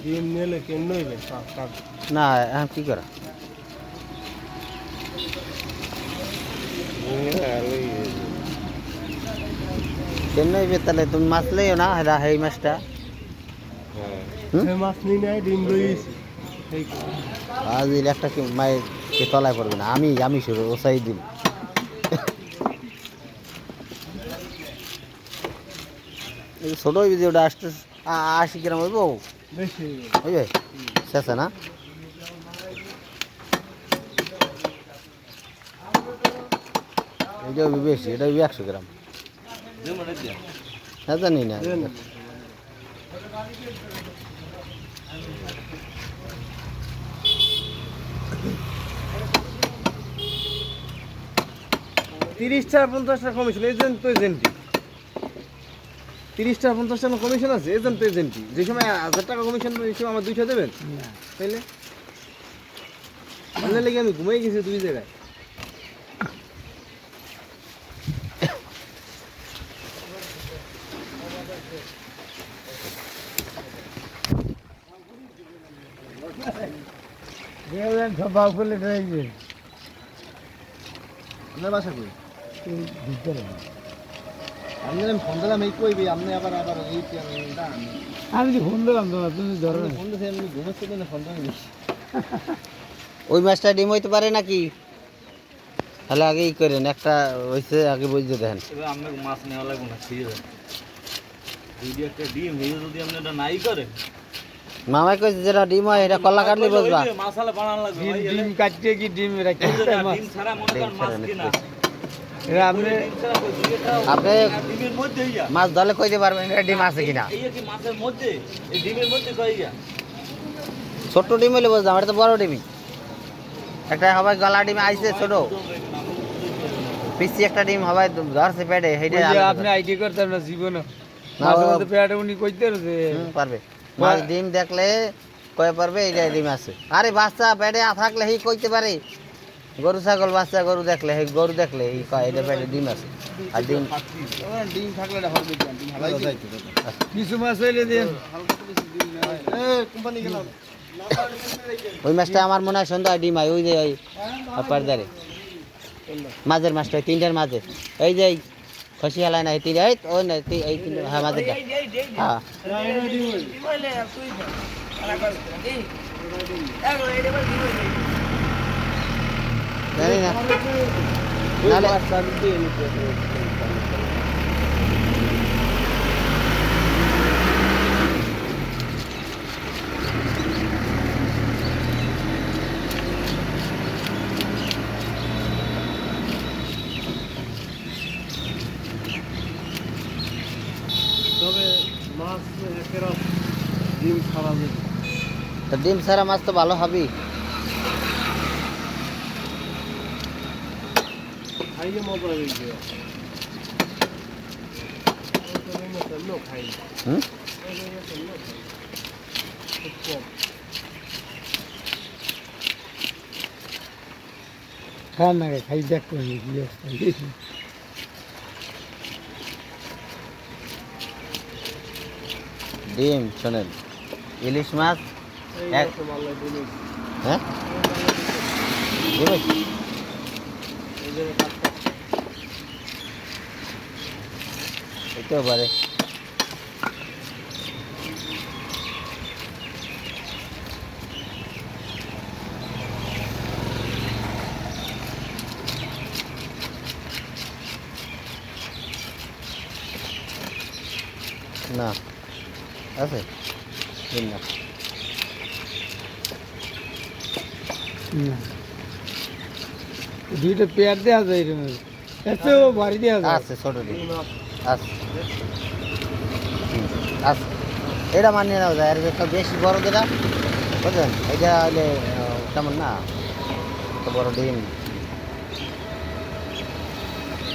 ডিম নিলে কেন নইবে না এখন কি করা কেন নইবে তাহলে তুমি মাছ লইও না এই মাছটা মাছ নিয়ে নেয় ডিম লইছি আজ একটা কি মায়ের কে তলায় পড়বে না আমি শুরু ওসাই দিন ছোট হইবে যে ওটা 80 গ্রাম হইব বেশি হইবে শেষে না এটা হইবে বেশি এটা হইবে 100 গ্রাম হ্যাঁ জানি না টাকা 50 টাকা কমিশন এজেন্ট তো এজেন্টই 30 টাকা 50 টাকা কমিশন আছে এজেন্ট তো এজেন্টই যে সময় 1000 টাকা কমিশন এই সময় আমার 200 দেবেন তাইলে আপনার লেগে আমি ঘুমাই গেছি 2 জায়গায় সব করলে রয়েছে আপনার বাসা কই আমি ফোন দিলাম এই কইবি আপনি আবার এই আমি যে ফোন দিলাম তো তুমি ধরো ফোন দিতে আমি ঘুমাচ্ছি না ফোন দিলাম ওই মাছটা ডিম হইতে পারে নাকি তাহলে আগেই করেন একটা হইছে আগে বুঝতে দেন এবার আপনার মাছ নেওয়া লাগবে না ঠিক আছে যদি একটা ডিম হয়ে যদি আপনি এটা নাই করেন মামাই কইছে যেটা ডিম হয় এটা কলা কাটলে বুঝবা মশলা বানানো লাগবে ভাই ডিম কাটতে কি ডিম রাখতে ডিম ছাড়া মনে করেন মাছ কিনা আপনি ডিম ছাড়া কই দুইটা আপনি ডিমের মধ্যে ইয়া মাছ ধরলে কইতে পারবেন এটা ডিম আছে কিনা এই কি মাছের মধ্যে এই ডিমের মধ্যে কই ইয়া ছোট ডিম হইলে বুঝলাম এটা তো বড় ডিমই একটা হবাই গলা ডিম আইছে ছোট পিসি একটা ডিম হবাই ধরছে পেটে সেইটা আপনি আইডি করতেন না জীবনে মাঝে মধ্যে পেটে উনি কইতে পারবে মাছ ডিম দেখলে কয়ে পারবে এইটা ডিম আছে আরে বাচ্চা পেটে থাকলে সেই কইতে পারে গরু ছাগল বাচ্চা গরু দেখলে সেই গরু দেখলে এই কয় এটা পেটে ডিম আছে আর ডিম ডিম থাকলে এটা হবে ডিম হালাই যাইতো কিছু মাছ হইলে দেন কোম্পানি গেলাম ওই মাছটা আমার মনে হয় সন্ধ্যা ডিম হয় ওই যে ওই পারদারে মাঝের মাছটা 3টার মাঝে এই যে খসি হালায় না 3 এই ওই না এই 3 হ্যাঁ মাঝেরটা হ্যাঁ জানি না নালে তবে মাছ একেরা ডিম ছাড়া যাবে তো ডিম ছাড়া মাছ তো ভালো হবেই খাইলে মজা হয়ে গেছে খাই হুম খান না খাই দেখো ডিম শোনেন ইলিশ মাছ এক হ্যাঁ এটাও পারে না আছে দিন না দুইটা পেয়ার দেওয়া যায় এর মধ্যে এত বাড়ি দেওয়া যায় আছে ছোট ডিম আছে আছে এটা মানিয়ে নেওয়া যায় আর একটা বেশি বড় যেটা বুঝলেন এটা হলে তেমন না এত বড় ডিম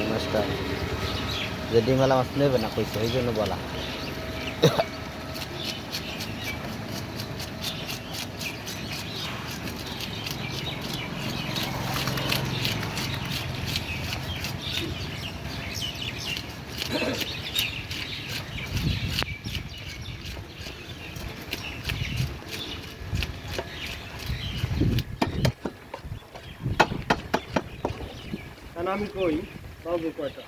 মাছটা যে ডিমওয়ালা মাছ নেবে না কইছে এই জন্য বলা আমি কই বাজে কয়টা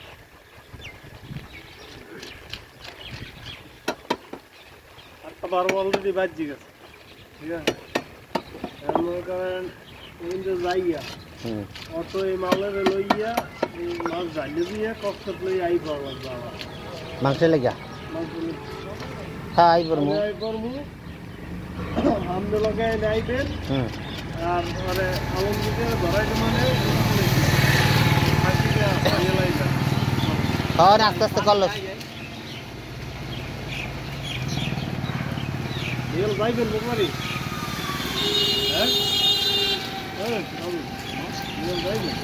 আটটা 12 অলরেডি বাজে গেছে ঠিক আছে এখন মনে করেন কিন্তু যাইয়া হুম অটো এই মালের লইয়া এই মাছ জ্বালিয়ে দিয়ে কষ্ট লই আই পাওয়া লাগবে আমার মাংস লেগা মাছ হ্যাঁ আই পড়মু আই করবো আমনে লগাই নাইবেন হুম আর মানে আলমদিকে ধরাইতে মানে হাসিটা রিয়েলাইজার হ্যাঁ আস্তে আস্তে করলো রিয়েল যাইবেন বুঝবারি হ্যাঁ হ্যাঁ রিয়েল যাইবেন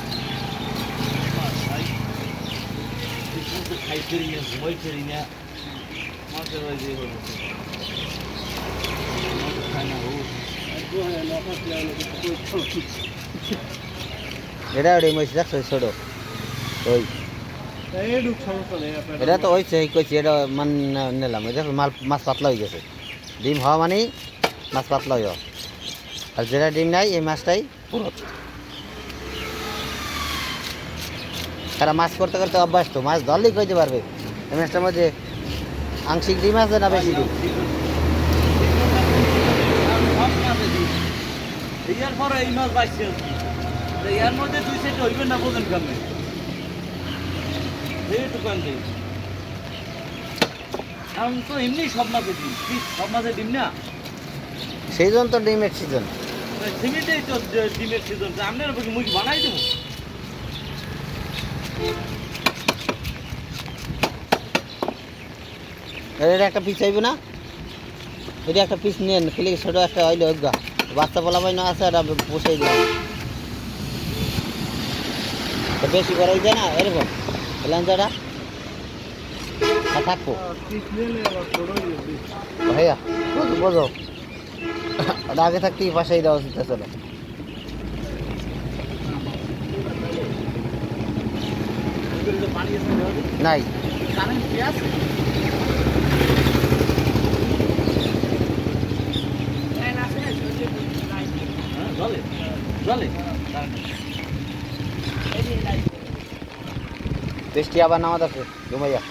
খাইতে না ঘুমাইতে না মাছের বাড়ি দিয়ে হলো খায় না ও এটা ওই মহিষ রাখছো ছোট ওই এইটুক সমস্যা নেই আপনার এটা তো ওই সেই কইছি এটা মান নিলাম এটা মাল মাছ পাতলা হয়ে গেছে ডিম হওয়া মানেই মাছ পাতলা হইব আর যেটা ডিম নাই এই মাছটাই পুরো তারা মাছ করতে করতে অভ্যাস তো মাছ ধরলেই কইতে পারবে এই মাছটার মধ্যে আংশিক ডিম আছে না বেশি ডিম ইয়ার পরে এই মাছ বাইছে এর মধ্যে 2 সেট হইবে না বোঝেন কেমনে এইটুকু আনতে আমি তো এমনি সব মাছের ডিম সব মাছের ডিম না সেই জন্য তো ডিমের সিজন সিমেন্টেই তো ডিমের সিজন আপনার মুখ বানাই দেবো এটা একটা পিস চাইবে না এটা একটা পিস নেন খেলে ছোট একটা হইলে অজ্ঞা বাচ্চা পোলা পাই না আছে এটা বসেই দিলাম তো বেশি বড় হয়ে যায় না এরকম লেঞ্জাটা থাকবো পিস নিলে আবার ছোট হয়ে যাবে ভাইয়া বোঝো বোঝো ওটা আগে থাকতেই পাশেই দেওয়া উচিত আসলে পানি আছে নাই কারেন্ট কি আছে জলে জলে বৃষ্টি আবার নামাজ আছে ঘুমাইয়া